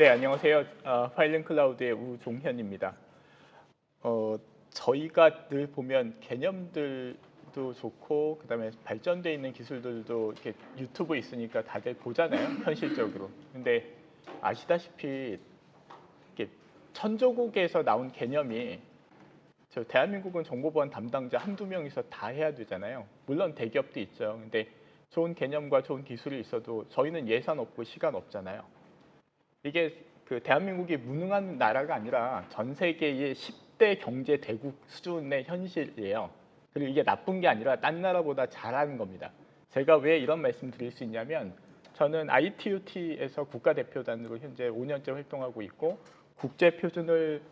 네, 안녕하세요. 파일럿 클라우드의 우종현입니다. 저희가 늘 보면 개념들도 좋고 그다음에 발전되어 있는 기술들도 이렇게 유튜브 있으니까 다들 보잖아요, 현실적으로. 근데 아시다시피 이렇게 천조국에서 나온 개념이 저 대한민국은 정보보안 담당자 한두 명이서 다 해야 되잖아요. 물론 대기업도 있죠. 근데 좋은 개념과 좋은 기술이 있어도 저희는 예산 없고 시간 없잖아요. 이게 그 대한민국이 무능한 나라가 아니라 전 세계의 10대 경제 대국 수준의 현실이에요. 그리고 이게 나쁜 게 아니라 딴 나라보다 잘하는 겁니다. 제가 왜 이런 말씀 드릴 수 있냐면 저는 ITUT에서 국가대표단으로 현재 5년째 활동하고 있고 국제 표준을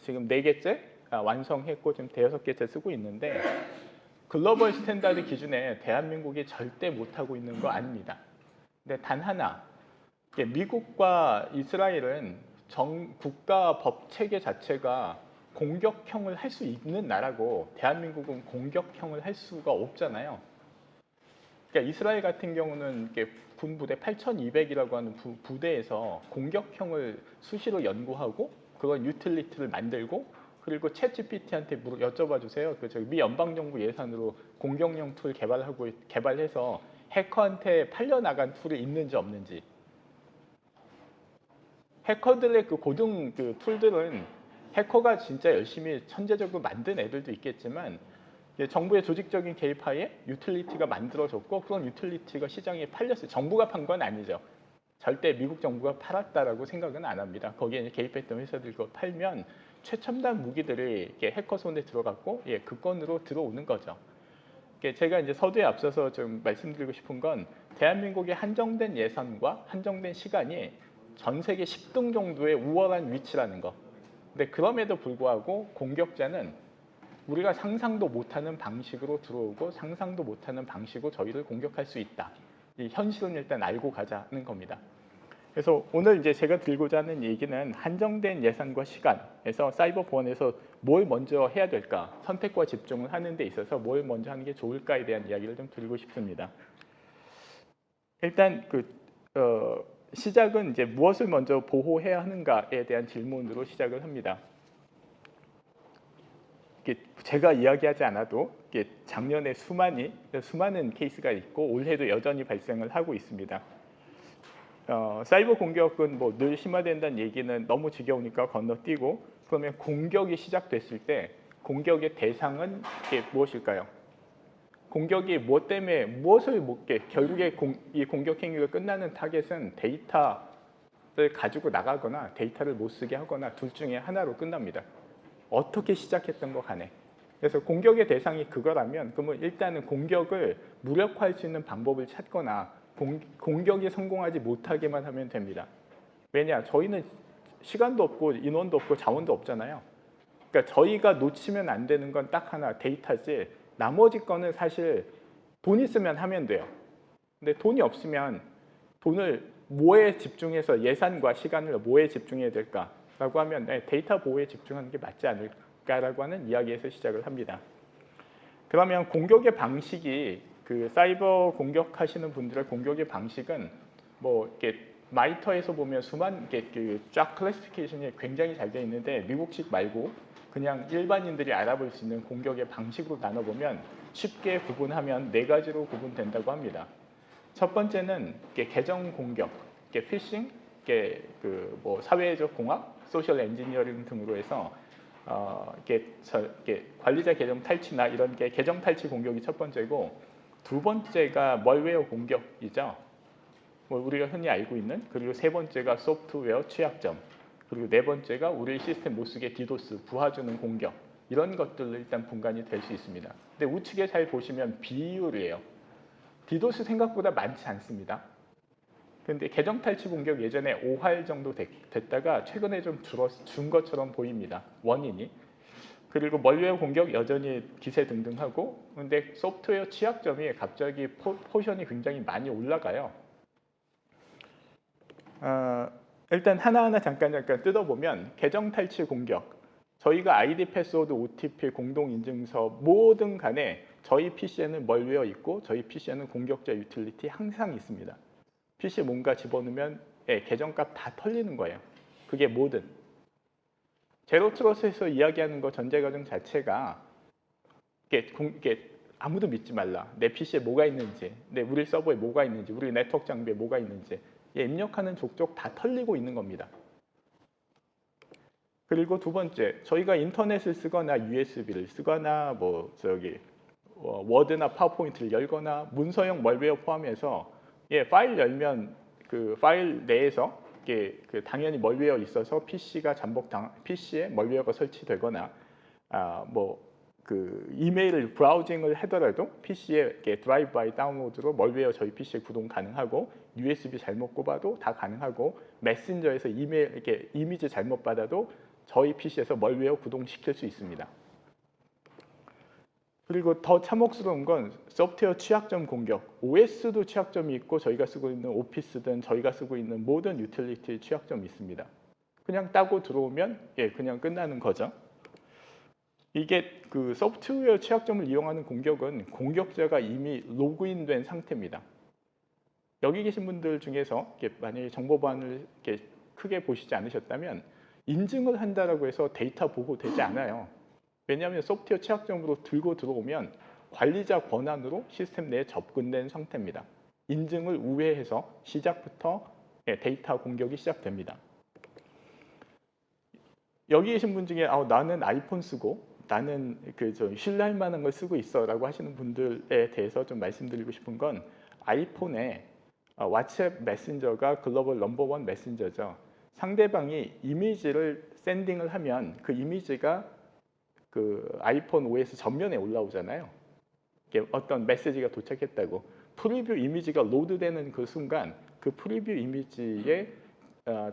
지금 4개째 완성했고 지금 5개째 쓰고 있는데 글로벌 스탠다드 기준에 대한민국이 절대 못하고 있는 거 아닙니다. 근데 단 하나 미국과 이스라엘은 국가 법 체계 자체가 공격형을 할 수 있는 나라고 대한민국은 공격형을 할 수가 없잖아요. 그러니까 이스라엘 같은 경우는 군부대 8,200이라고 하는 부대에서 공격형을 수시로 연구하고 그걸 유틸리티를 만들고 그리고 챗 GPT한테 여쭤봐 주세요. 미 연방정부 예산으로 공격형 툴 개발해서 해커한테 팔려나간 툴이 있는지 없는지. 해커들의 그 고등 툴들은 해커가 진짜 열심히 천재적으로 만든 애들도 있겠지만 정부의 조직적인 개입하에 유틸리티가 만들어졌고 그런 유틸리티가 시장에 팔렸어요. 정부가 판 건 아니죠. 절대 미국 정부가 팔았다라고 생각은 안 합니다. 거기에 개입했던 회사들 거 팔면 최첨단 무기들이 해커 손에 들어갔고 그 건으로 들어오는 거죠. 제가 이제 서두에 앞서서 좀 말씀드리고 싶은 건 대한민국의 한정된 예산과 한정된 시간이 전 세계 10등 정도의 우월한 위치라는 거. 근데 그럼에도 불구하고 공격자는 우리가 상상도 못하는 방식으로 들어오고 상상도 못하는 방식으로 저희를 공격할 수 있다. 이 현실은 일단 알고 가자는 겁니다. 그래서 오늘 이제 제가 들고자 하는 얘기는 한정된 예산과 시간에서 사이버 보안에서 뭘 먼저 해야 될까, 선택과 집중을 하는 데 있어서 뭘 먼저 하는 게 좋을까에 대한 이야기를 좀 드리고 싶습니다. 일단 시작은 이제 무엇을 먼저 보호해야 하는가에 대한 질문으로 시작을 합니다. 제가 이야기하지 않아도 작년에 수많은 케이스가 있고 올해도 여전히 발생을 하고 있습니다. 사이버 공격은 뭐 늘 심화된다는 얘기는 너무 지겨우니까 건너뛰고 그러면 공격이 시작됐을 때 공격의 대상은 무엇일까요? 공격이 무엇 때문에 무엇을 못게 결국에 이 공격 행위가 끝나는 타겟은 데이터를 가지고 나가거나 데이터를 못 쓰게 하거나 둘 중에 하나로 끝납니다. 어떻게 시작했던 거 간에. 그래서 공격의 대상이 그거라면 그러면 일단은 공격을 무력화할 수 있는 방법을 찾거나 공격이 성공하지 못하게만 하면 됩니다. 왜냐? 저희는 시간도 없고 인원도 없고 자원도 없잖아요. 그러니까 저희가 놓치면 안 되는 건 딱 하나, 데이터지 나머지 거는 사실 돈 있으면 하면 돼요. 근데 돈이 없으면 돈을 뭐에 집중해서 예산과 시간을 뭐에 집중해야 될까라고 하면 데이터 보호에 집중하는 게 맞지 않을까라고 하는 이야기에서 시작을 합니다. 그러면 공격의 방식이 사이버 공격하시는 분들의 공격의 방식은 뭐 이렇게 마이터에서 보면 수많은 쫙 클래시피케이션이 굉장히 잘 되어 있는데 미국식 말고 그냥 일반인들이 알아볼 수 있는 공격의 방식으로 나눠보면 쉽게 구분하면 4가지로 구분된다고 합니다. 첫 번째는 계정 공격, 피싱, 뭐 사회적 공학, 소셜 엔지니어링 등으로 해서 관리자 계정 탈취나 이런 계정 탈취 공격이 첫 번째고 두 번째가 멀웨어 공격이죠. 뭐 우리가 흔히 알고 있는. 그리고 세 번째가 소프트웨어 취약점. 그리고 네 번째가 우리 시스템 못 쓰게 디도스, 부하주는 공격. 이런 것들로 일단 분간이 될 수 있습니다. 근데 우측에 잘 보시면 비율이에요. 디도스 생각보다 많지 않습니다. 근데 계정 탈취 공격 예전에 5할 정도 됐다가 최근에 좀 준 것처럼 보입니다. 원인이. 그리고 멀웨어 공격 여전히 기세 등등하고 근데 소프트웨어 취약점이 갑자기 포션이 굉장히 많이 올라가요. 일단 하나하나 잠깐 뜯어보면 계정 탈취 공격 저희가 아이디, 패스워드, OTP, 공동인증서 뭐든 간에 저희 PC에는 멀웨어 있고 저희 PC에는 공격자 유틸리티 항상 있습니다. PC 뭔가 집어넣으면 계정값 다 털리는 거예요. 그게 뭐든. 제로 트러스트에서 이야기하는 거 전제 과정 자체가 이게 아무도 믿지 말라. 내 PC에 뭐가 있는지, 내 우리 서버에 뭐가 있는지, 우리 네트워크 장비에 뭐가 있는지 입력하는 족족 다 털리고 있는 겁니다. 그리고 두 번째, 저희가 인터넷을 쓰거나 USB를 쓰거나 워드나 파워포인트를 열거나 문서형 멀웨어 포함해서 파일 열면 그 파일 내에서 당연히 멀웨어 있어서 PC에 멀웨어가 설치되거나 이메일을 브라우징을 하더라도 PC에 드라이브 바이 다운로드로 멀웨어 저희 PC에 구동 가능하고 USB 잘못 꼽아도 다 가능하고 메신저에서 이미지 잘못 받아도 저희 PC에서 멀웨어 구동시킬 수 있습니다. 그리고 더 참혹스러운 건 소프트웨어 취약점 공격. OS도 취약점이 있고 저희가 쓰고 있는 오피스든 저희가 쓰고 있는 모든 유틸리티 취약점이 있습니다. 그냥 따고 들어오면 그냥 끝나는 거죠. 이게 그 소프트웨어 취약점을 이용하는 공격은 공격자가 이미 로그인된 상태입니다. 여기 계신 분들 중에서 만약에 정보 보안을 크게 보시지 않으셨다면 인증을 한다라고 해서 데이터 보호되지 않아요. 왜냐하면 소프트웨어 취약점으로 들고 들어오면 관리자 권한으로 시스템 내에 접근된 상태입니다. 인증을 우회해서 시작부터 데이터 공격이 시작됩니다. 여기 계신 분 중에 나는 아이폰 쓰고 나는 신뢰할 만한 걸 쓰고 있어라고 하시는 분들에 대해서 좀 말씀드리고 싶은 건 아이폰에 왓츠앱 메신저가 글로벌 넘버원 메신저죠. 상대방이 이미지를 샌딩을 하면 그 이미지가 그 아이폰 OS 전면에 올라오잖아요. 어떤 메시지가 도착했다고. 프리뷰 이미지가 로드되는 그 순간 그 프리뷰 이미지에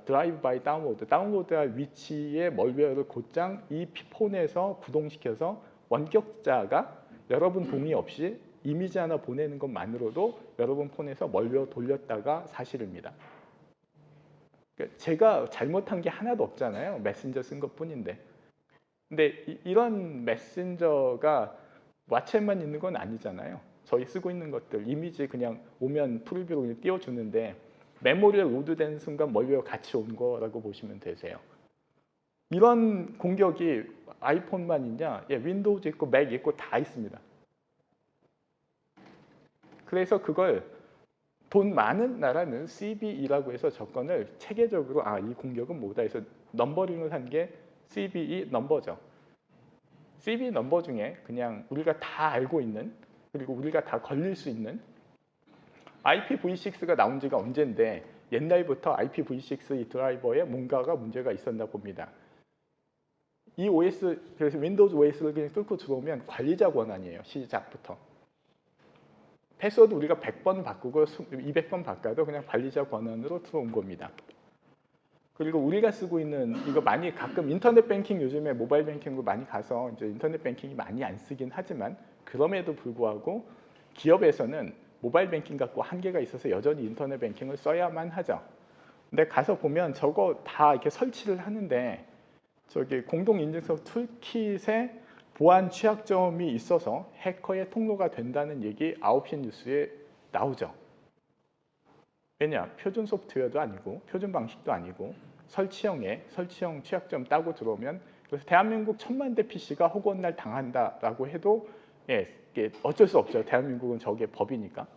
드라이브 바이 다운로드할 위치의 멀웨어를 곧장 이 폰에서 구동시켜서 원격자가 여러분 동의 없이 이미지 하나 보내는 것만으로도 여러분 폰에서 멀웨어 돌렸다가 사실입니다. 제가 잘못한 게 하나도 없잖아요. 메신저 쓴 것뿐인데. 근데 이런 메신저가 왓츠앱만 있는 건 아니잖아요. 저희 쓰고 있는 것들 이미지 그냥 오면 프리뷰로 그냥 띄워주는데 메모리에 로드된 순간 멀웨어 같이 온 거라고 보시면 되세요. 이런 공격이 아이폰만 있냐? 윈도우즈 있고 맥 있고 다 있습니다. 그래서 그걸 돈 많은 나라는 CVE라고 해서 접근을 체계적으로 이 공격은 뭐다 해서 넘버링을 한 게 CVE 넘버죠. CVE 넘버 중에 그냥 우리가 다 알고 있는 그리고 우리가 다 걸릴 수 있는 IPv6가 나온 지가 언젠데 옛날부터 IPv6 이 드라이버에 뭔가가 문제가 있었나 봅니다. 이 OS, 그래서 윈도우즈 OS를 그냥 뚫고 들어오면 관리자 권한이에요. 시작부터. 패스워드 우리가 100번 바꾸고 200번 바꿔도 그냥 관리자 권한으로 들어온 겁니다. 그리고 우리가 쓰고 있는 이거 많이 가끔 인터넷 뱅킹 요즘에 모바일 뱅킹으로 많이 가서 이제 인터넷 뱅킹이 많이 안 쓰긴 하지만 그럼에도 불구하고 기업에서는 모바일 뱅킹 갖고 한계가 있어서 여전히 인터넷 뱅킹을 써야만 하죠. 근데 가서 보면 저거 다 이렇게 설치를 하는데 저기 공동인증서 툴킷에 보안 취약점이 있어서 해커의 통로가 된다는 얘기 9시 뉴스에 나오죠. 왜냐? 표준 소프트웨어도 아니고 표준 방식도 아니고 설치형 취약점 따고 들어오면 그래서 대한민국 1000만 대 PC가 허구한 날 당한다라고 해도 어쩔 수 없죠. 대한민국은 저게 법이니까.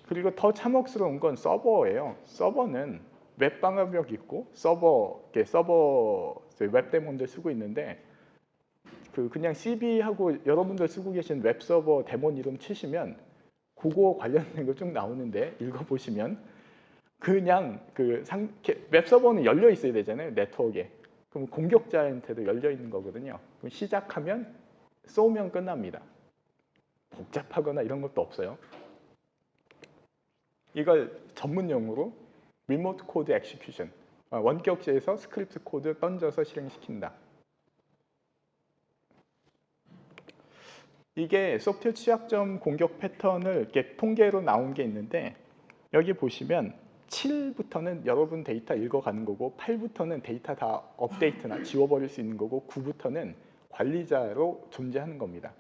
그리고 더 참혹스러운 건 서버예요. 서버는 웹 방어벽 있고 서버 웹데몬들 쓰고 있는데 그냥 CV하고 여러분들 쓰고 계신 웹서버 데몬 이름 치시면 그거 관련된 거 쭉 나오는데 읽어보시면 그냥 웹서버는 열려 있어야 되잖아요. 네트워크에. 그럼 공격자한테도 열려 있는 거거든요. 그럼 시작하면 쏘면 끝납니다. 복잡하거나 이런 것도 없어요. 이걸 전문 용어로 리모트 코드 엑시큐션, 원격지에서 스크립트 코드 던져서 실행시킨다. 이게 소프트웨어 취약점 공격 패턴을 이렇게 통계로 나온 게 있는데 여기 보시면 7부터는 여러분 데이터 읽어가는 거고 8부터는 데이터 다 업데이트나 지워버릴 수 있는 거고 9부터는 관리자로 존재하는 겁니다.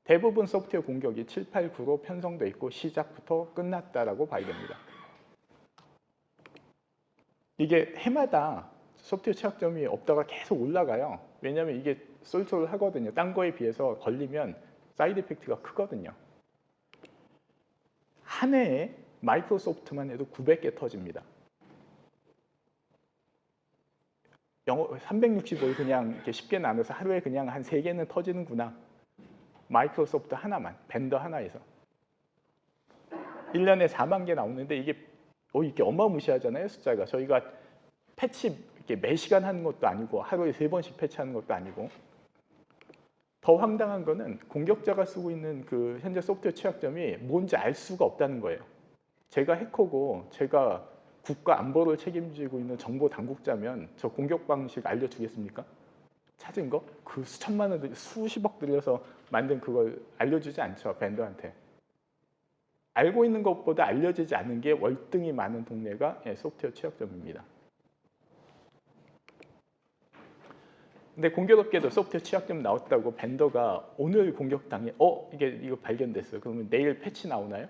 대부분 소프트웨어 공격이 7, 8, 9로 편성돼 있고 시작부터 끝났다라고 봐야 됩니다. 이게 해마다 소프트웨어 취약점이 없다가 계속 올라가요. 왜냐하면 이게 쏠쏠 하거든요. 딴 거에 비해서 걸리면 사이드 이펙트가 크거든요. 한 해에 마이크로소프트만 해도 900개 터집니다. 영어 365일 그냥 이렇게 쉽게 나눠서 하루에 그냥 한 3개는 터지는구나. 마이크로소프트 하나만, 벤더 하나에서. 1년에 4만 개 나오는데 이게 어마무시하잖아요, 숫자가. 저희가 패치 이렇게 매 시간 하는 것도 아니고 하루에 3번씩 패치하는 것도 아니고. 더 황당한 거는 공격자가 쓰고 있는 그 현재 소프트웨어 취약점이 뭔지 알 수가 없다는 거예요. 제가 해커고 제가 국가 안보를 책임지고 있는 정보 당국자면 저 공격 방식 알려주겠습니까? 찾은 거? 그 수천만 원, 수십억 들여서 만든 그걸 알려주지 않죠, 벤더한테. 알고 있는 것보다 알려지지 않은 게 월등히 많은 동네가 소프트웨어 취약점입니다. 근데 공교롭게도 소프트웨어 취약점 나왔다고 벤더가 오늘 공격당해 이거 발견됐어요. 그러면 내일 패치 나오나요?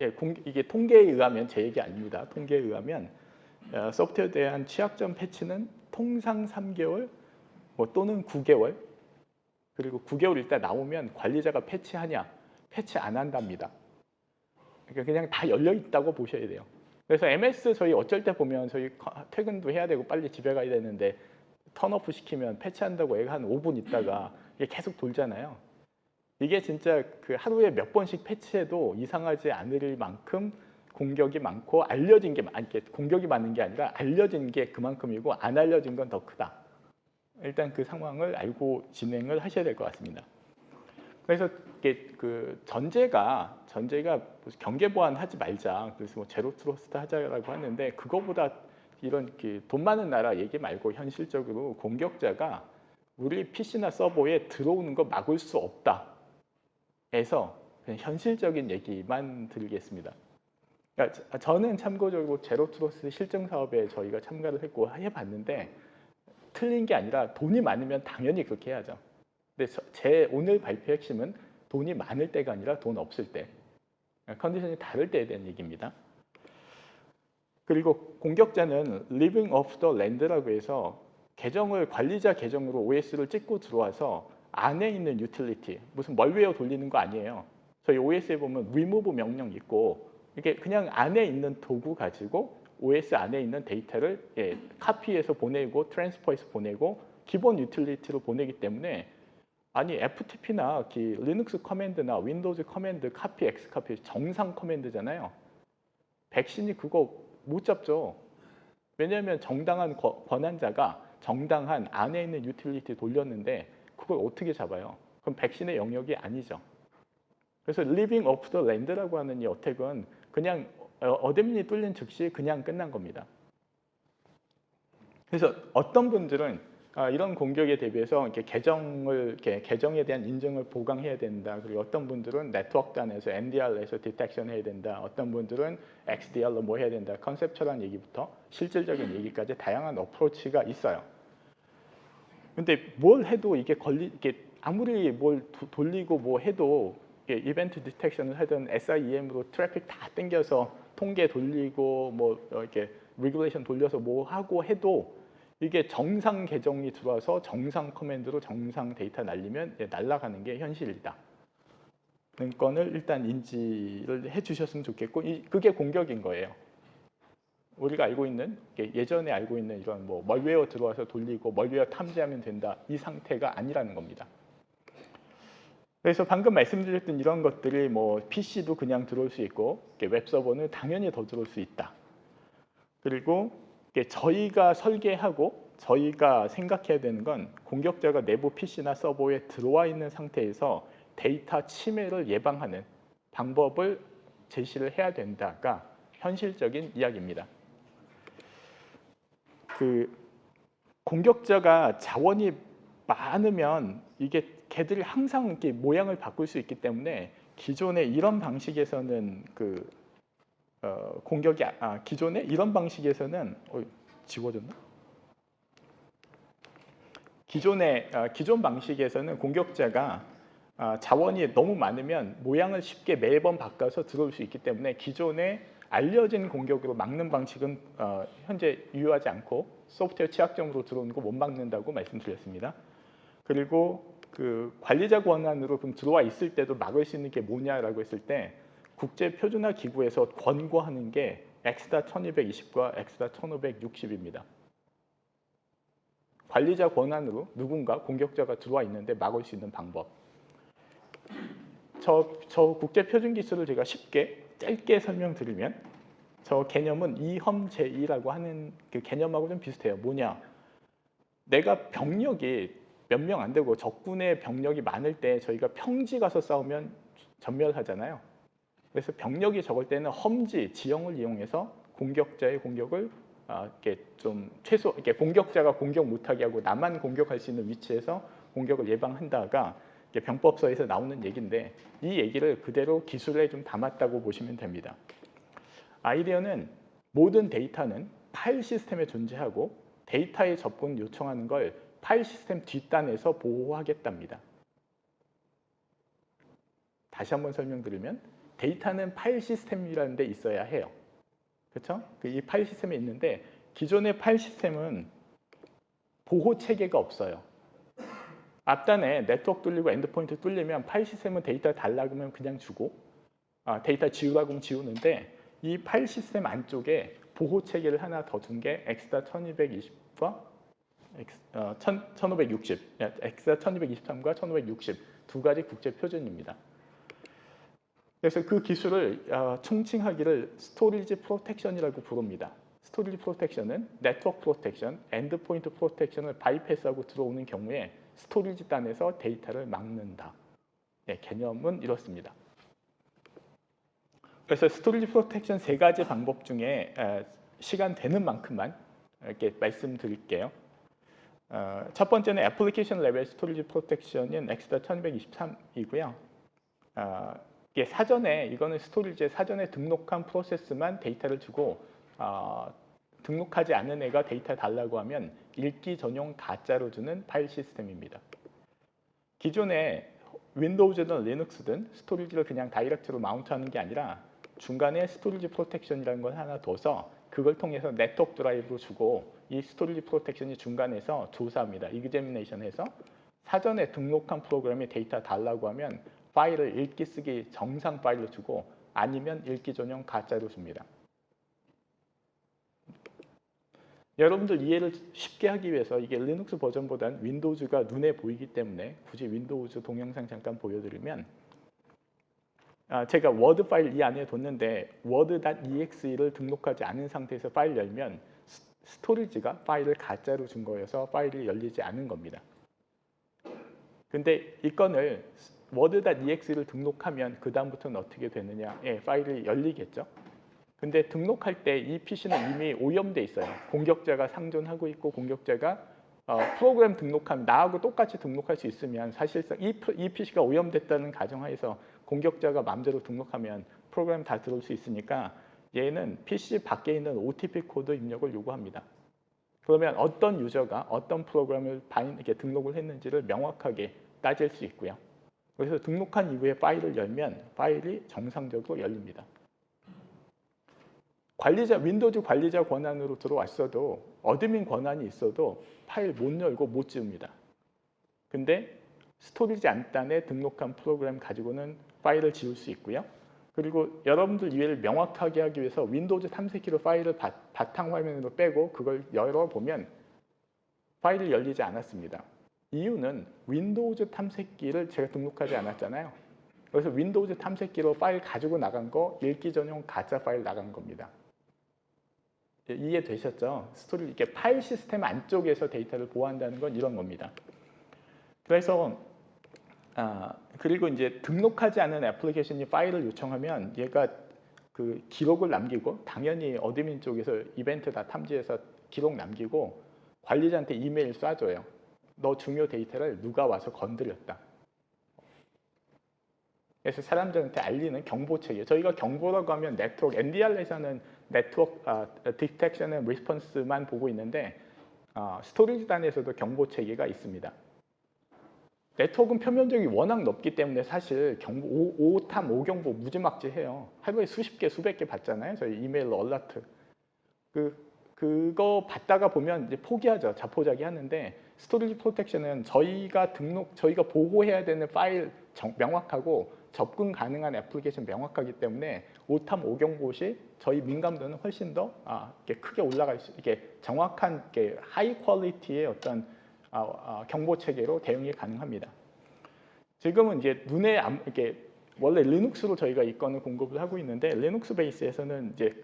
예, 이게 통계에 의하면 제 얘기 아닙니다. 통계에 의하면 소프트웨어에 대한 취약점 패치는 통상 3개월 또는 9개월 그리고 9개월 있다 나오면 관리자가 패치하냐? 패치 안 한답니다. 그러니까 그냥 다 열려 있다고 보셔야 돼요. 그래서 MS 저희 어쩔 때 보면 저희 퇴근도 해야 되고 빨리 집에 가야 되는데 턴오프 시키면 패치한다고 애가 한 5분 있다가 이게 계속 돌잖아요. 이게 진짜 그 하루에 몇 번씩 패치해도 이상하지 않을 만큼 공격이 많고 알려진 게 공격이 많은 게 아니라 알려진 게 그만큼이고 안 알려진 건 더 크다. 일단 그 상황을 알고 진행을 하셔야 될 것 같습니다. 그래서 이게 그 전제가 경계 보안 하지 말자. 그래서 뭐 제로 트러스트 하자라고 하는데 그거보다 이런 돈 많은 나라 얘기 말고 현실적으로 공격자가 우리 PC나 서버에 들어오는 거 막을 수 없다. 해서 그냥 현실적인 얘기만 드리겠습니다. 그러니까 저는 참고적으로 제로 트러스트 실증 사업에 저희가 참가를 했고 해봤는데 틀린 게 아니라 돈이 많으면 당연히 그렇게 해야죠. 근데 제 오늘 발표 핵심은 돈이 많을 때가 아니라 돈 없을 때. 컨디션이 다를 때에 대한 얘기입니다. 그리고 공격자는 living off the land라고 해서 관리자 계정으로 OS를 찍고 들어와서 안에 있는 유틸리티, 무슨 멀웨어 돌리는 거 아니에요. 저희 OS에 보면 remove 명령 있고 이게 그냥 안에 있는 도구 가지고 OS 안에 있는 데이터를 카피해서 보내고 트랜스퍼해서 보내고 기본 유틸리티로 보내기 때문에 아니 FTP나 리눅스 커맨드나 윈도우즈 커맨드 카피, 엑스카피 정상 커맨드잖아요. 백신이 그거 못 잡죠. 왜냐하면 정당한 권한자가 정당한 안에 있는 유틸리티 돌렸는데 그걸 어떻게 잡아요? 그럼 백신의 영역이 아니죠. 그래서 living off the land라고 하는 이 어택은 그냥 어댑민이 뚫린 즉시 그냥 끝난 겁니다. 그래서 어떤 분들은 이런 공격에 대비해서 계정에 대한 인증을 보강해야 된다. 그리고 어떤 분들은 네트워크단에서 MDR에서 디텍션 해야 된다. 어떤 분들은 XDR로 뭐 해야 된다. 컨셉처럼 얘기부터 실질적인 얘기까지 다양한 어프로치가 있어요. 근데 뭘 해도 이게 아무리 뭘 돌리고 뭐 해도 이벤트 디텍션을 하든 SIEM으로 트래픽 다 땡겨서 통계 돌리고 뭐 이렇게 레귤레이션 돌려서 뭐 하고 해도 이게 정상 계정이 들어와서 정상 커맨드로 정상 데이터 날리면 날아가는 게 현실이다. 는 건을 일단 인지를 해주셨으면 좋겠고 그게 공격인 거예요. 우리가 알고 있는 예전에 알고 있는 이런 뭐 멀웨어 들어와서 돌리고 멀웨어 탐지하면 된다 이 상태가 아니라는 겁니다. 그래서 방금 말씀드렸던 이런 것들이 뭐 PC도 그냥 들어올 수 있고 웹서버는 당연히 더 들어올 수 있다. 그리고 저희가 설계하고 저희가 생각해야 되는 건 공격자가 내부 PC나 서버에 들어와 있는 상태에서 데이터 침해를 예방하는 방법을 제시를 해야 된다가 현실적인 이야기입니다. 공격자가 자원이 많으면 이게 걔들이 항상 이렇게 모양을 바꿀 수 있기 때문에 기존에 이런 방식에서는 기존에 이런 방식에서는 지워졌나? 기존 방식에서는 공격자가 자원이 너무 많으면 모양을 쉽게 매번 바꿔서 들어올 수 있기 때문에 기존에 알려진 공격으로 막는 방식은 현재 유효하지 않고 소프트웨어 취약점으로 들어오는 거 못 막는다고 말씀드렸습니다. 그리고 그 관리자 권한으로 그럼 들어와 있을 때도 막을 수 있는 게 뭐냐라고 했을 때 국제 표준화 기구에서 권고하는 게 엑스다 1220과 엑스다 1560입니다. 관리자 권한으로 누군가 공격자가 들어와 있는데 막을 수 있는 방법. 저 국제 표준 기술을 제가 쉽게 짧게 설명드리면 저 개념은 이험제2라고 하는 그 개념하고 좀 비슷해요. 뭐냐? 내가 병력이 몇 명 안 되고 적군의 병력이 많을 때 저희가 평지 가서 싸우면 전멸하잖아요. 그래서 병력이 적을 때는 험지, 지형을 이용해서 공격자의 공격을 이렇게 좀 최소 이렇게 공격자가 공격 못하게 하고 나만 공격할 수 있는 위치에서 공격을 예방한다가 병법서에서 나오는 얘기인데 이 얘기를 그대로 기술에 좀 담았다고 보시면 됩니다. 아이디어는 모든 데이터는 파일 시스템에 존재하고 데이터에 접근 요청하는 걸 파일 시스템 뒷단에서 보호하겠답니다. 다시 한번 설명드리면 데이터는 파일 시스템이라는 데 있어야 해요. 그렇죠? 이 파일 시스템에 있는데 기존의 파일 시스템은 보호 체계가 없어요. 앞단에 네트워크 뚫리고 엔드포인트 뚫리면 파일 시스템은 데이터 달라고 하면 그냥 주고 데이터 지우라고 하면 지우는데 이 파일 시스템 안쪽에 보호 체계를 하나 더 준 게 엑스다 1220과 1560, 엑스다 1223과 1560 두 가지 국제 표준입니다. 그래서 그 기술을 총칭하기를 스토리지 프로텍션이라고 부릅니다. 스토리지 프로텍션은 네트워크 프로텍션, 엔드포인트 프로텍션을 바이패스하고 들어오는 경우에 스토리지 단에서 데이터를 막는다. 네, 개념은 이렇습니다. 그래서 스토리지 프로텍션 세 가지 방법 중에 시간 되는 만큼만 이렇게 말씀드릴게요. 첫 번째는 애플리케이션 레벨 스토리지 프로텍션인 엑스다 1123이고요. 이게 사전에 이거는 스토리지에 사전에 등록한 프로세스만 데이터를 주고 등록하지 않은 애가 데이터 달라고 하면 읽기 전용 가짜로 주는 파일 시스템입니다. 기존에 윈도우즈든 리눅스든 스토리지를 그냥 다이렉트로 마운트하는 게 아니라 중간에 스토리지 프로텍션이라는 걸 하나 둬서 그걸 통해서 네트워크 드라이브로 주고 이 스토리지 프로텍션이 중간에서 조사합니다. 이그제미네이션해서 사전에 등록한 프로그램에 데이터 달라고 하면 파일을 읽기 쓰기 정상 파일로 주고 아니면 읽기 전용 가짜로 줍니다. 여러분들 이해를 쉽게 하기 위해서 이게 리눅스 버전보다는 윈도우즈가 눈에 보이기 때문에 굳이 윈도우즈 동영상 잠깐 보여드리면 제가 워드 파일 이 안에 뒀는데 word.exe를 등록하지 않은 상태에서 파일 열면 스토리지가 파일을 가짜로 준 거여서 파일이 열리지 않은 겁니다. 근데 이 건을 word.exe를 등록하면 그 다음부터는 어떻게 되느냐? 파일이 열리겠죠. 근데 등록할 때 이 PC는 이미 오염돼 있어요. 공격자가 상존하고 있고 공격자가 프로그램 등록하면 나하고 똑같이 등록할 수 있으면 사실상 이 PC가 오염됐다는 가정하에서 공격자가 마음대로 등록하면 프로그램 다 들어올 수 있으니까 얘는 PC 밖에 있는 OTP 코드 입력을 요구합니다. 그러면 어떤 유저가 어떤 프로그램을 이렇게 등록을 했는지를 명확하게 따질 수 있고요. 그래서 등록한 이후에 파일을 열면 파일이 정상적으로 열립니다. 윈도우즈 관리자 권한으로 들어왔어도 어드민 권한이 있어도 파일 못 열고 못 지웁니다. 근데 스토리지 안단에 등록한 프로그램 가지고는 파일을 지울 수 있고요. 그리고 여러분들 이해를 명확하게 하기 위해서 윈도우즈 탐색기로 파일을 바탕 화면으로 빼고 그걸 열어보면 파일이 열리지 않았습니다. 이유는 윈도우즈 탐색기를 제가 등록하지 않았잖아요. 그래서 윈도우즈 탐색기로 파일 가지고 나간 거 읽기 전용 가짜 파일 나간 겁니다. 이해되셨죠? 이렇게 파일 시스템 안쪽에서 데이터를 보호한다는 건 이런 겁니다. 그래서 그리고 이제 등록하지 않은 애플리케이션이 파일을 요청하면 얘가 그 기록을 남기고 당연히 어드민 쪽에서 이벤트 다 탐지해서 기록 남기고 관리자한테 이메일 쏴줘요. 너 중요 데이터를 누가 와서 건드렸다. 그래서 사람들한테 알리는 경보 체계. 저희가 경보라고 하면 네트워크, NDR에서는 네트워크 디텍션 앤 리스폰스만 보고 있는데 스토리지 단에서도 경보 체계가 있습니다. 네트워크는 표면적이 워낙 넓기 때문에 사실 경보, 오탐, 오경보 무지막지해요. 하루에 수십 개, 수백 개 받잖아요. 저희 이메일 얼라트. 그거 받다가 보면 이제 포기하죠. 자포자기 하는데 스토리지 프로텍션은 저희가 보호해야 되는 파일 명확하고 접근 가능한 애플리케이션 명확하기 때문에 오탐, 오경보 시 저희 민감도는 훨씬 더 이렇게 크게 올라갈 수, 이렇게 정확한 이렇게 하이 퀄리티의 어떤 경보 체계로 대응이 가능합니다. 지금은 이제 이렇게 원래 리눅스로 저희가 이건을 공급을 하고 있는데 리눅스 베이스에서는 이제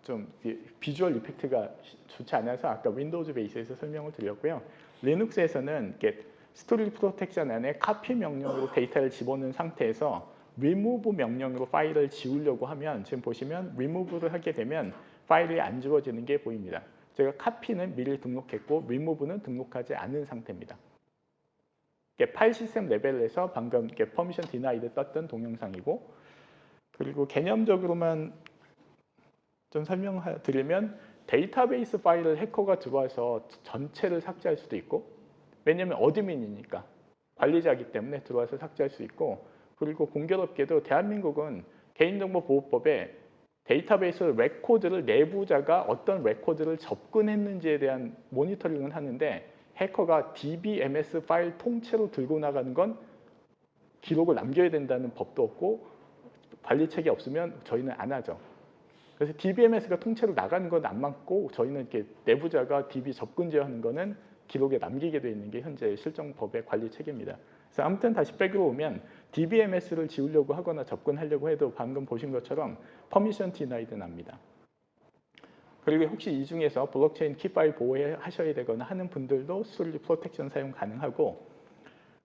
좀 비주얼 이펙트가 좋지 않아서 아까 윈도우즈 베이스에서 설명을 드렸고요. 리눅스에서는 이렇게 스토리지 프로텍션 안에 카피 명령으로 데이터를 집어넣은 상태에서 remove 명령으로 파일을 지우려고 하면 지금 보시면 remove를 하게 되면 파일이 안 지워지는 게 보입니다. 제가 카피는 미리 등록했고 remove는 등록하지 않은 상태입니다. 파일 시스템 레벨에서 방금 퍼미션 디나이드 떴던 동영상이고, 그리고 개념적으로만 좀 설명드리면 데이터베이스 파일을 해커가 들어와서 전체를 삭제할 수도 있고, 왜냐하면 어드민이니까 관리자이기 때문에 들어와서 삭제할 수 있고, 그리고 공교롭게도 대한민국은 개인정보보호법에 데이터베이스 레코드를 내부자가 어떤 레코드를 접근했는지에 대한 모니터링을 하는데 해커가 DBMS 파일 통째로 들고 나가는 건 기록을 남겨야 된다는 법도 없고 관리책이 없으면 저희는 안 하죠. 그래서 DBMS가 통째로 나가는 건 안 맞고 저희는 이렇게 내부자가 DB 접근 제어하는 거는 기록에 남기게 되어 있는 게 현재 실정법의 관리 체계입니다. 그래서 아무튼 다시 백으로 오면 DBMS를 지우려고 하거나 접근하려고 해도 방금 보신 것처럼 퍼미션 디나이드 납니다. 그리고 혹시 이 중에서 블록체인 키 파일 보호하셔야 되거나 하는 분들도 스토리지 프로텍션 사용 가능하고,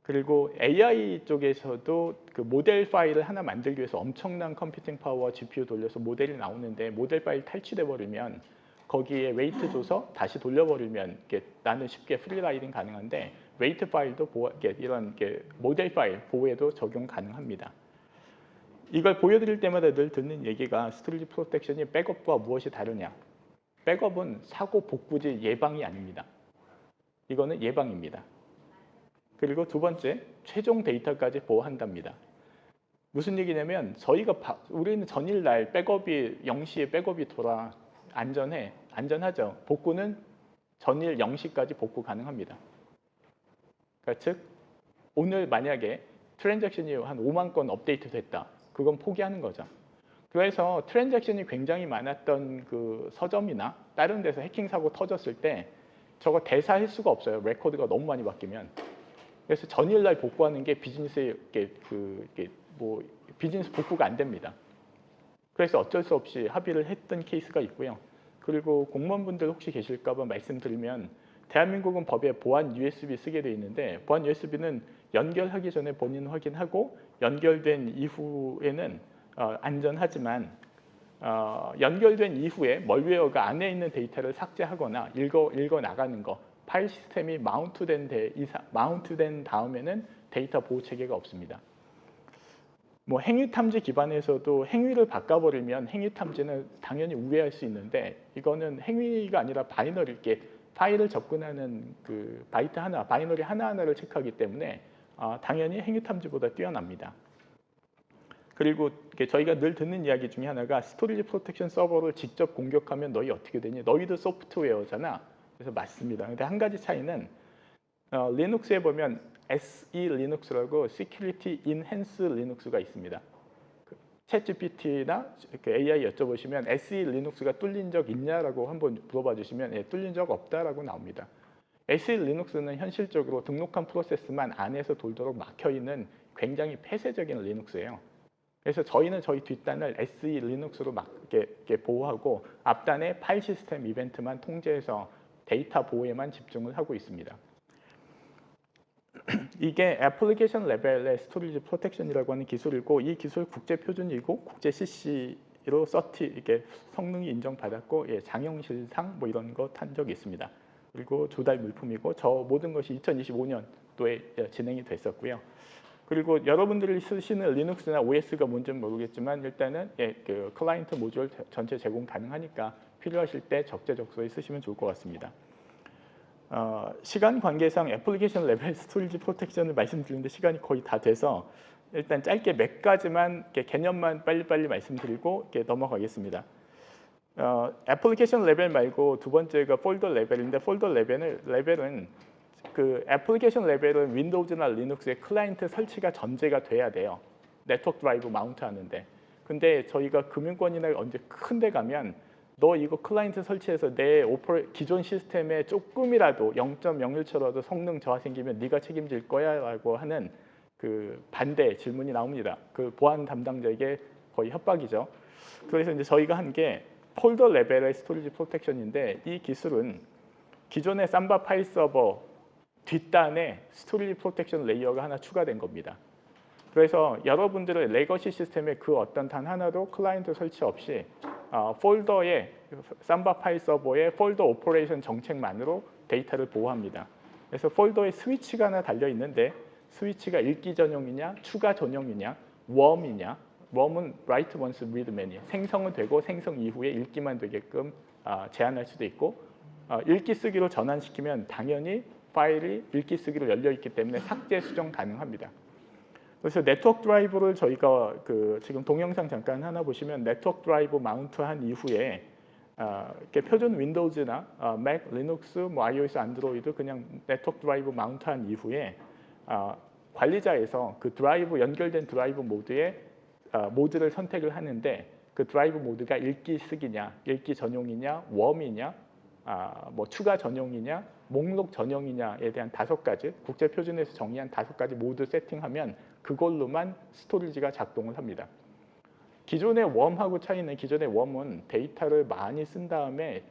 그리고 AI 쪽에서도 그 모델 파일을 하나 만들기 위해서 엄청난 컴퓨팅 파워와 GPU 돌려서 모델이 나오는데 모델 파일 탈취돼 버리면 거기에 웨이트 줘서 다시 돌려버리면 나는 쉽게 프리라이딩 가능한데 웨이트 파일도 이런 모델 파일 보호에도 적용 가능합니다. 이걸 보여드릴 때마다 늘 듣는 얘기가 스토리지 프로텍션이 백업과 무엇이 다르냐. 백업은 사고 복구지 예방이 아닙니다. 이거는 예방입니다. 그리고 두 번째, 최종 데이터까지 보호한답니다. 무슨 얘기냐면 우리는 전일날 백업이 0시에 백업이 돌아 안전하죠. 복구는 전일 0시까지 복구 가능합니다. 그러니까 즉 오늘 만약에 트랜잭션이 한 5만 건 업데이트 됐다. 그건 포기하는 거죠. 그래서 트랜잭션이 굉장히 많았던 그 서점이나 다른 데서 해킹 사고 터졌을 때 저거 대사할 수가 없어요. 레코드가 너무 많이 바뀌면. 그래서 전일날 복구하는 게 비즈니스 복구가 안 됩니다. 그래서 어쩔 수 없이 합의를 했던 케이스가 있고요. 그리고 공무원분들 혹시 계실까 봐 말씀드리면 대한민국은 법에 보안 USB 쓰게 돼 있는데 보안 USB는 연결하기 전에 본인 확인하고 연결된 이후에는 안전하지만 연결된 이후에 멀웨어가 안에 있는 데이터를 삭제하거나 읽어 나가는 거 파일 시스템이 마운트된 다음에는 데이터 보호 체계가 없습니다. 행위 탐지 기반에서도 행위를 바꿔버리면 행위 탐지는 당연히 우회할 수 있는데 이거는 행위가 아니라 바이너리 파일을 접근하는 그 바이너리 하나하나를 체크하기 때문에 당연히 행위 탐지보다 뛰어납니다. 그리고 저희가 늘 듣는 이야기 중에 하나가 스토리지 프로텍션 서버를 직접 공격하면 너희 어떻게 되니? 너희도 소프트웨어잖아. 그래서 맞습니다. 근데 한 가지 차이는 리눅스에 보면 SE 리눅스라고 Security Enhanced 리눅스가 있습니다. 챗GPT나 AI 여쭤보시면 SE 리눅스가 뚫린 적 있냐라고 한번 물어봐 주시면 뚫린 적 없다라고 나옵니다. SE 리눅스는 현실적으로 등록한 프로세스만 안에서 돌도록 막혀있는 굉장히 폐쇄적인 리눅스예요. 그래서 저희는 저희 뒷단을 SE 리눅스로 보호하고 앞단에 파일 시스템 이벤트만 통제해서 데이터 보호에만 집중을 하고 있습니다. 이게 애플리케이션 레벨의 스토리지 프로텍션이라고 하는 기술이고 이 기술 국제 표준이고 국제 CC로 이게 성능이 인정받았고 장영실상 이런 거 탄 적이 있습니다. 그리고 조달 물품이고 저 모든 것이 2025년도에 진행이 됐었고요. 그리고 여러분들이 쓰시는 리눅스나 OS가 뭔지는 모르겠지만 일단은 그 클라이언트 모듈 전체 제공 가능하니까 필요하실 때 적재적소에 쓰시면 좋을 것 같습니다. 시간 관계상 애플리케이션 레벨 스토리지 프로텍션을 말씀드리는데 시간이 거의 다 돼서 일단 짧게 몇 가지만 개념만 빨리빨리 말씀드리고 넘어가겠습니다. 애플리케이션 레벨 말고 두 번째가 폴더 레벨인데 폴더 레벨은 그 애플리케이션 레벨은 윈도우즈나 리눅스의 클라이언트 설치가 전제가 돼야 돼요. 네트워크 드라이브 마운트 하는데. 근데 저희가 금융권이나 언제 큰 데 가면 너 이거 클라이언트 설치해서 내 기존 시스템에 조금이라도 0.01초라도 성능 저하 생기면 네가 책임질 거야 라고 하는 그 반대 질문이 나옵니다. 그 보안 담당자에게 거의 협박이죠. 그래서 이제 저희가 한 게 폴더 레벨의 스토리지 프로텍션인데 이 기술은 기존의 삼바 파일 서버 뒷단에 스토리지 프로텍션 레이어가 하나 추가된 겁니다. 그래서 여러분들의 레거시 시스템에 그 어떤 단 하나도 클라이언트 설치 없이 폴더의 삼바 파일 서버의 폴더 오퍼레이션 정책만으로 데이터를 보호합니다. 그래서 폴더에 스위치가 하나 달려 있는데 스위치가 읽기 전용이냐, 추가 전용이냐, 웜이냐. 웜은 write once, read many. 생성은 되고 생성 이후에 읽기만 되게끔 제한할 수도 있고 읽기 쓰기로 전환시키면 당연히 파일이 읽기 쓰기로 열려 있기 때문에 삭제 수정 가능합니다. 그래서 네트워크 드라이브를 저희가 지금 동영상 잠깐 하나 보시면 네트워크 드라이브 마운트한 이후에 표준 윈도우즈나 맥, 리눅스, 뭐 iOS, 안드로이드 그냥 네트워크 드라이브 마운트한 이후에 관리자에서 그 드라이브 연결된 드라이브 모드에 모드를 선택을 하는데 그 드라이브 모드가 읽기 쓰기냐, 읽기 전용이냐, 웜이냐, 뭐 추가 전용이냐, 목록 전용이냐에 대한 5가지 국제 표준에서 정의한 5가지 모드 세팅하면 그걸로만 스토리지가 작동을 합니다. 기존의 웜하고 차이는 기존의 웜은 데이터를 많이 쓴 다음에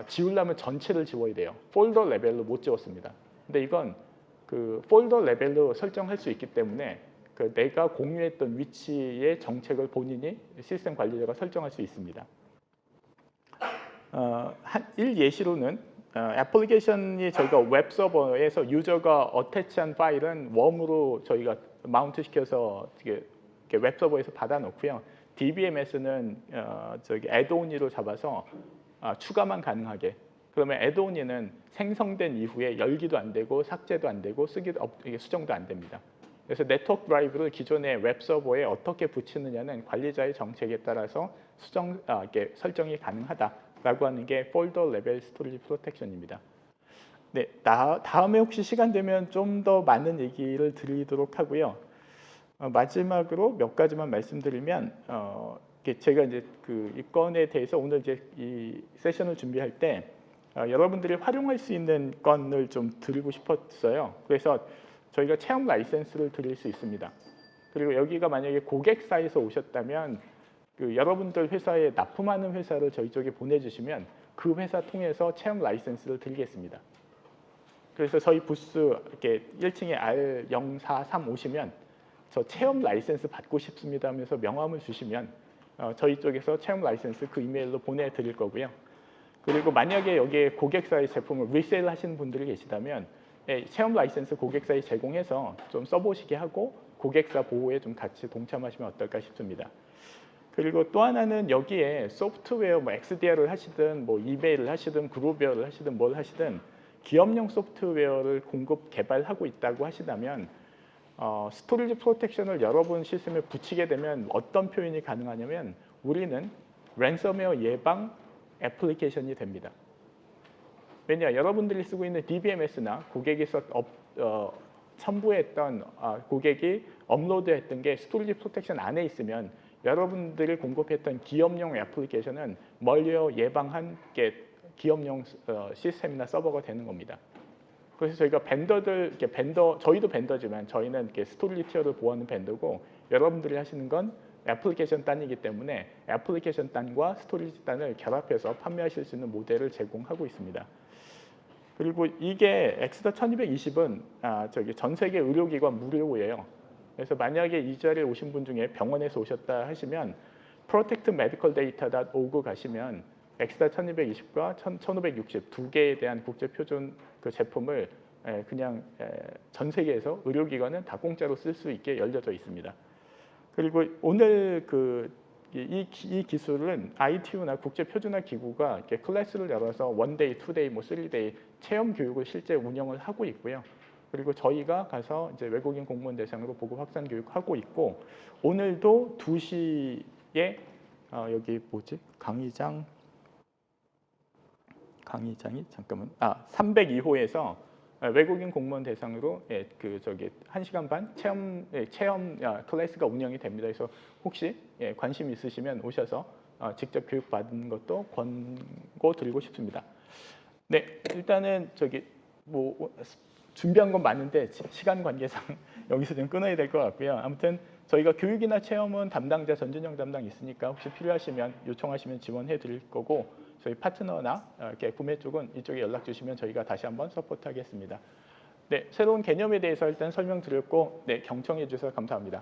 지우려면 전체를 지워야 돼요. 폴더 레벨로 못 지웠습니다. 근데 이건 그 폴더 레벨로 설정할 수 있기 때문에 내가 공유했던 위치의 정책을 본인이 시스템 관리자가 설정할 수 있습니다. 일 예시로는 애플리케이션이 저희가 웹 서버에서 유저가 어태치한 파일은 웜으로 저희가 마운트 시켜서 웹 서버에서 받아놓고요. DBMS는 애드온이로 잡아서 추가만 가능하게. 그러면 애드온이는 생성된 이후에 열기도 안 되고 삭제도 안 되고 수정도 안 됩니다. 그래서 네트워크 드라이브를 기존의 웹 서버에 어떻게 붙이느냐는 관리자의 정책에 따라서 설정이 가능하다라고 하는 게 폴더 레벨 스토리지 프로텍션입니다. 네, 다음에 혹시 시간 되면 좀 더 많은 얘기를 드리도록 하고요. 마지막으로 몇 가지만 말씀드리면 제가 이제 이 건에 대해서 오늘 이제 이 세션을 준비할 때 여러분들이 활용할 수 있는 건을 좀 드리고 싶었어요. 그래서 저희가 체험 라이센스를 드릴 수 있습니다. 그리고 여기가 만약에 고객사에서 오셨다면 여러분들 회사에 납품하는 회사를 저희 쪽에 보내주시면 그 회사 통해서 체험 라이센스를 드리겠습니다. 그래서 저희 부스 이렇게 1층에 R043 오시면 저 체험 라이센스 받고 싶습니다 하면서 명함을 주시면 저희 쪽에서 체험 라이센스 그 이메일로 보내드릴 거고요. 그리고 만약에 여기에 고객사의 제품을 리세일 하시는 분들이 계시다면 체험 라이센스 고객사에 제공해서 좀 써보시게 하고 고객사 보호에 좀 같이 동참하시면 어떨까 싶습니다. 그리고 또 하나는 여기에 소프트웨어 뭐 XDR을 하시든 뭐 이메일을 하시든 그룹웨어를 하시든 뭘 하시든 기업용 소프트웨어를 개발하고 있다고 하시다면 스토리지 프로텍션을 여러분 시스템에 붙이게 되면 어떤 표현이 가능하냐면 우리는 랜섬웨어 예방 애플리케이션이 됩니다. 왜냐, 여러분들이 쓰고 있는 DBMS나 고객이 첨부했던 고객이 업로드했던 게 스토리지 프로텍션 안에 있으면 여러분들이 공급했던 기업용 애플리케이션은 멀리어 예방한 게 기업용 시스템이나 서버가 되는 겁니다. 그래서 저희가 저희도 벤더지만 저희는 스토리지 티어를 보호하는 벤더고 여러분들이 하시는 건 애플리케이션 단이기 때문에 애플리케이션 단과 스토리지 단을 결합해서 판매하실 수 있는 모델을 제공하고 있습니다. 그리고 이게 엑스더 1220은 전 세계 의료기관 무료예요. 그래서 만약에 이 자리에 오신 분 중에 병원에서 오셨다 하시면 protectmedicaldata.org 가시면 엑스더 1220과 1560 두 개에 대한 국제 표준 제품을 그냥 전 세계에서 의료기관은 다 공짜로 쓸 수 있게 열려져 있습니다. 그리고 오늘 이 기술은 ITU나 국제 표준화 기구가 이렇게 클래스를 열어서 원데이, 투데이, 뭐 3데이 체험 교육을 실제 운영을 하고 있고요. 그리고 저희가 가서 이제 외국인 공무원 대상으로 보급 확산 교육하고 있고, 오늘도 2시에 여기 뭐지? 강의장이 잠깐만 302호에서 외국인 공무원 대상으로 1시간 반 체험 클래스가 운영이 됩니다. 그래서 혹시 관심 있으시면 오셔서 직접 교육 받는 것도 권고 드리고 싶습니다. 네, 일단은 뭐 준비한 건 많은데 시간 관계상 여기서 좀 끊어야 될 것 같고요. 아무튼 저희가 교육이나 체험은 담당자 전준영 담당 있으니까 혹시 필요하시면 요청하시면 지원해 드릴 거고, 저희 파트너나 이렇게 구매 쪽은 이쪽에 연락 주시면 저희가 다시 한번 서포트하겠습니다. 네, 새로운 개념에 대해서 일단 설명드렸고, 네, 경청해 주셔서 감사합니다.